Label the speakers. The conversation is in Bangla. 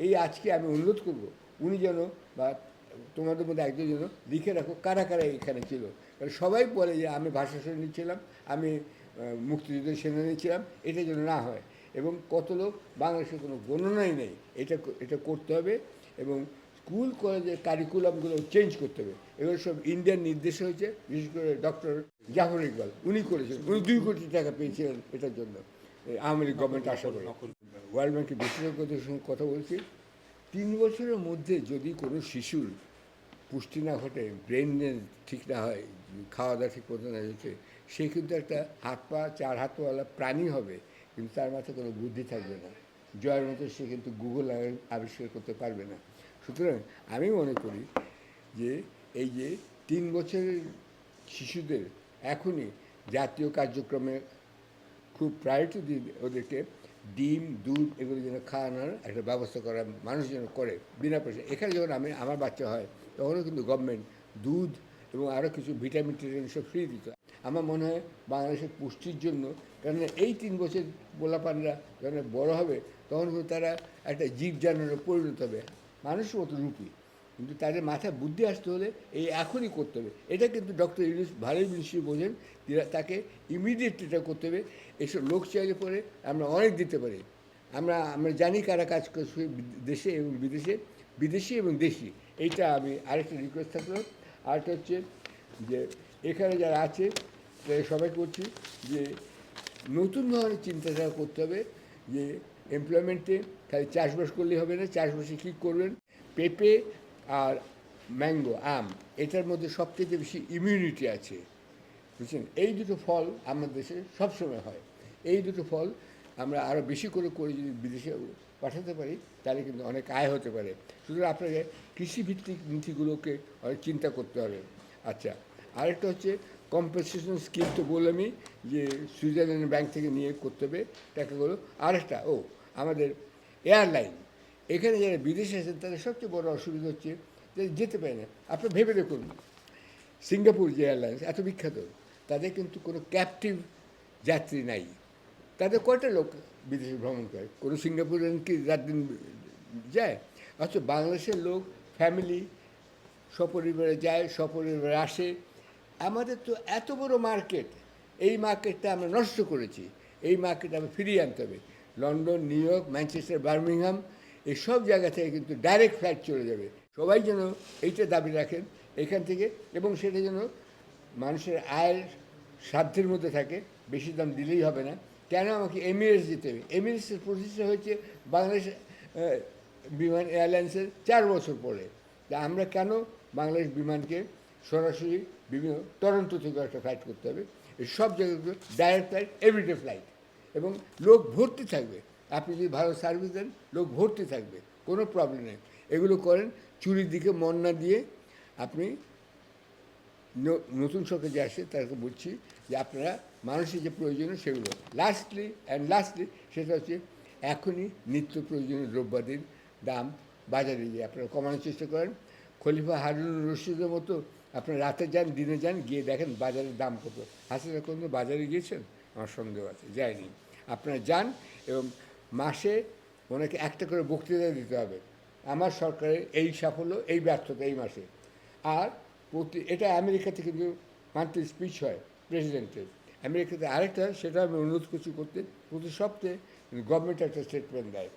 Speaker 1: এই আজকে আমি অনুরোধ করব উনি যেন বা তোমাদের মধ্যে একজন যেন লিখে রাখো কারা কারা এখানে ছিল। কারণ সবাই বলে যে আমি ভাষা সৈনিক ছিলাম, আমি মুক্তিযুদ্ধের সেনানী ছিলাম, এটা যেন না হয়। এবং কত লোক বাংলাদেশের কোনো গণনাই নেই, এটা এটা করতে হবে। এবং স্কুল কলেজের কারিকুলামগুলো চেঞ্জ করতে হবে। এগুলো সব ইন্ডিয়ান নির্দেশ হয়েছে, বিশেষ করে ডক্টর জাফর ইকবাল উনি করেছেন, উনি 2 কোটি টাকা পেয়েছিলেন এটার জন্য, আওয়ামী লীগ গভর্নমেন্ট আশা করে। ওয়ার্ল্ড ব্যাংকের বিশেষজ্ঞদের সঙ্গে কথা বলছি, 3 বছরের মধ্যে যদি কোনো শিশুর পুষ্টি না ঘটে, ব্রেনের ঠিক না হয়, খাওয়া দাওয়া ঠিক মতো না হচ্ছে, সে কিন্তু একটা হাত পা 4 হাতওয়ালা প্রাণী হবে, কিন্তু তার মাথায় কোনো বুদ্ধি থাকবে না। জয়ের মতো সে কিন্তু গুগল আবিষ্কার করতে পারবে না। সুতরাং আমি মনে করি যে এই যে 3 বছরের শিশুদের এখনই জাতীয় কার্যক্রমে খুব প্রায়োরিটি দিয়ে ওদেরকে ডিম দুধ এগুলো যেন খাওয়ানোর একটা ব্যবস্থা করা মানুষ যেন করে বিনা পয়সা। এখানে যখন আমার বাচ্চা হয় তখনও কিন্তু গভর্নমেন্ট দুধ এবং আরও কিছু ভিটামিন টিটামিন সব ফ্রি দিত। আমার মনে হয় বাংলাদেশের পুষ্টির জন্য, কারণ এই 3 বছর পোলাপানরা যখন বড় হবে তখন কিন্তু তারা একটা জীব জানোয়ারে পরিণত হবে, মানুষের মতো রূপী। কিন্তু তাদের মাথায় বুদ্ধি আসতে হলে এই এখনই করতে হবে। এটা কিন্তু ডক্টর ইউনূস ভালোই নিশ্চয়ই বোঝেন, তাকে ইমিডিয়েট এটা করতে হবে। এসব লোক চাইলে পরে আমরা অনেক দিতে পারি। আমরা আমরা জানি কারা কাজ করছে দেশে এবং বিদেশে, বিদেশি এবং দেশি। এইটা আমি আরেকটা রিকোয়েস্ট থাকলো। আরেকটা হচ্ছে যে এখানে যারা আছে সবাই করছি যে নতুন ধরনের চিন্তাধারা করতে হবে, যে এমপ্লয়মেন্টে খালি চাষবাস করলেই হবে না। চাষবাসে কী করবেন, পেঁপে আর ম্যাঙ্গো আম, এটার মধ্যে সবথেকে বেশি ইমিউনিটি আছে, বুঝছেন। এই দুটো ফল আমাদের দেশে সবসময় হয়। এই দুটো ফল আমরা আরও বেশি করে করে যদি বিদেশে পাঠাতে পারি তাহলে কিন্তু অনেক আয় হতে পারে। সুতরাং আপনাকে কৃষিভিত্তিক নীতিগুলোকে অনেক চিন্তা করতে হবে। আচ্ছা, আরেকটা হচ্ছে কম্পেনসেশন স্কিম, তো বললামই যে সুইজারল্যান্ড ব্যাংক থেকে নিয়ে করতে হবে টাকাগুলো। আরেকটা আমাদের এয়ারলাইন, এখানে যারা বিদেশে আছেন তাদের সবচেয়ে বড় অসুবিধা হচ্ছে যে যেতে পারে না। আপনি ভেবে দেখুন, সিঙ্গাপুর যে এয়ারলাইন্স এত বিখ্যাত, তাদের কিন্তু কোনো ক্যাপটিভ যাত্রী নাই। তাদের কয়টা লোক বিদেশে ভ্রমণ করে? কোনো সিঙ্গাপুরের কি রাত দিন যায়? অথচ বাংলাদেশের লোক ফ্যামিলি সপরিবারে যায়, সপরিবারে আসে। আমাদের তো এত বড় মার্কেট, এই মার্কেটটা আমরা নষ্ট করেছি। এই মার্কেট আমরা ফিরিয়ে আনতে হবে। London, new York, Manchester, Birmingham এই সব জায়গা থেকে কিন্তু ডাইরেক্ট ফ্লাইট চলে যাবে। সবাই যেন এইটা দাবি রাখেন এখান থেকে, এবং সেটা যেন মানুষের আয়ের সাধ্যের মধ্যে থাকে, বেশি দাম দিলেই হবে না। কেন আমাকে এমিরেটস দিতে হবে? এমিরেটসের প্রতিষ্ঠা হয়েছে বাংলাদেশ বিমান এয়ারলাইন্সের 4 বছর পরে। তা আমরা কেন বাংলাদেশ বিমানকে সরাসরি বিভিন্ন টরন্টো থেকে একটা ফ্লাইট করতে হবে? এই সব জায়গাগুলো ডাইরেক্ট ফ্লাইট, এভরিডে ফ্লাইট, এবং লোক ভর্তি থাকবে। আপনি যদি ভালো সার্ভিস দেন লোক ভর্তি থাকবে, কোনো প্রবলেম নেই। এগুলো করেন, চুরির দিকে মন না দিয়ে। আপনি নতুন সরকার যে আসে তাদেরকে বলছি যে আপনারা মানুষের যে প্রয়োজনীয় সেগুলো লাস্টলি সেটা হচ্ছে এখনই নিত্য প্রয়োজনীয় দ্রব্যাদির দাম বাজারে গিয়ে আপনারা কমানোর চেষ্টা করেন। খলিফা হারুন রশিদের মতো আপনারা রাতে যান, দিনে যান, গিয়ে দেখেন বাজারের দাম কত। হাসিনা কোনো বাজারে গিয়েছেন? আমার সন্দেহ আছে, যায়নি। আপনারা যান এবং মাসে ওনাকে একটা করে বক্তৃতা দিতে হবে, আমার সরকারের এই সাফল্য, এই ব্যর্থতা এই মাসে। আর এটা আমেরিকাতে কিন্তু মান্থলি স্পিচ হয় প্রেসিডেন্টের। আমেরিকাতে আরেকটা, সেটা আমি অনুরোধ করছি করতে, প্রতি সপ্তাহে গভর্নমেন্ট একটা স্টেটমেন্ট দেয়।